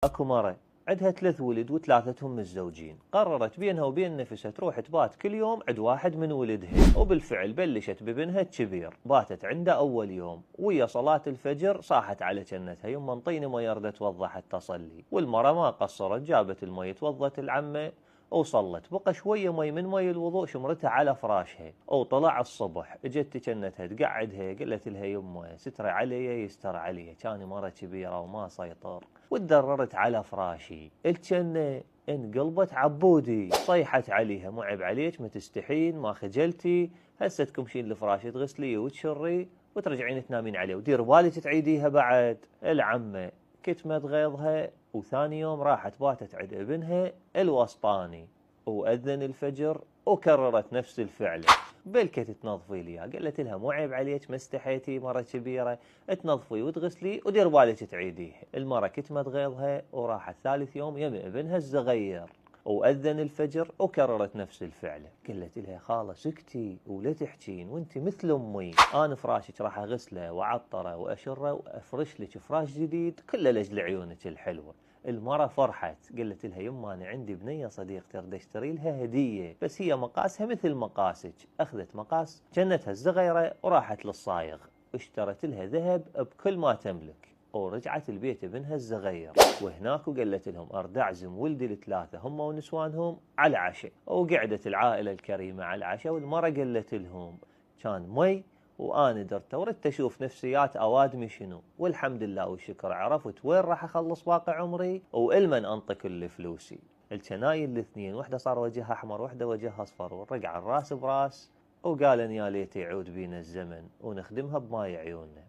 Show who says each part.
Speaker 1: اكو مرة عندها 3 ولد وثلاثتهم متزوجين، قررت بينها وبين نفسها تروح تبات كل يوم عند واحد من ولدها، وبالفعل بلشت بابنها الكبير، باتت عنده اول يوم، ويا صلاة الفجر صاحت على جنتها يما انطيني مي اريد اتوضا حتى اصلي، والمرة ما قصرت جابت المي توضت العمة وصلت، بقى شوية مي من مي الوضوء شمرتها على فراشها، وطلع الصبح اجت جنتها تقعدها قالت لها يمه ستري علي يستر علي، كاني مرة كبيرة وما سيطر وتدررت على فراشي، الجنة انقلبت عبودي، صيحت عليها مو عيب عليك ما تستحين ما خجلتي، هسه تكمشين الفراشي تغسليه وتشري وترجعين تنامين عليه ودير بالك تعيديها بعد. العمة كتمت غيظها وثاني يوم راحت باتت عند ابنها الوسطاني وأذن الفجر وكررت نفس الفعل، بلكت تنظفي لي قالت لها مو عيب عليك ما استحيتي مرة كبيرة تنظفي وتغسلي ودير بالك تعيديه. المرة كتمت غيظها وراحت ثالث يوم يم ابنها الصغير وأذن الفجر وكررت نفس الفعل، قلت لها خالة سكتي ولا تحجين وانت مثل امي، انا فراشك راح اغسله وعطره واشره وافرش لك فراش جديد كله لاجل عيونك الحلوه. المرة فرحت قلت لها يما انا عندي بنيه صديقتي اريد اشتري لها هديه بس هي مقاسها مثل مقاسك، اخذت مقاس جنتها الصغيره وراحت للصايغ اشترت لها ذهب بكل ما تملك ورجعت البيت ابنها الصغير، وهناك وقالت لهم ارد اعزم ولدي الثلاثه هم ونسوانهم على عشاء، وقعدت العائله الكريمه على العشاء، والمره قالت لهم كان مي وانا درت وردت اشوف نفسيات اوادمي شنو، والحمد لله والشكر عرفت وين راح اخلص باقي عمري والمن انطي كل فلوسي. الجناين الاثنين وحده صار وجهها احمر وحده وجهها اصفر ورجع الراس براس، وقال يا ليت يعود بينا الزمن ونخدمها بماي عيوننا.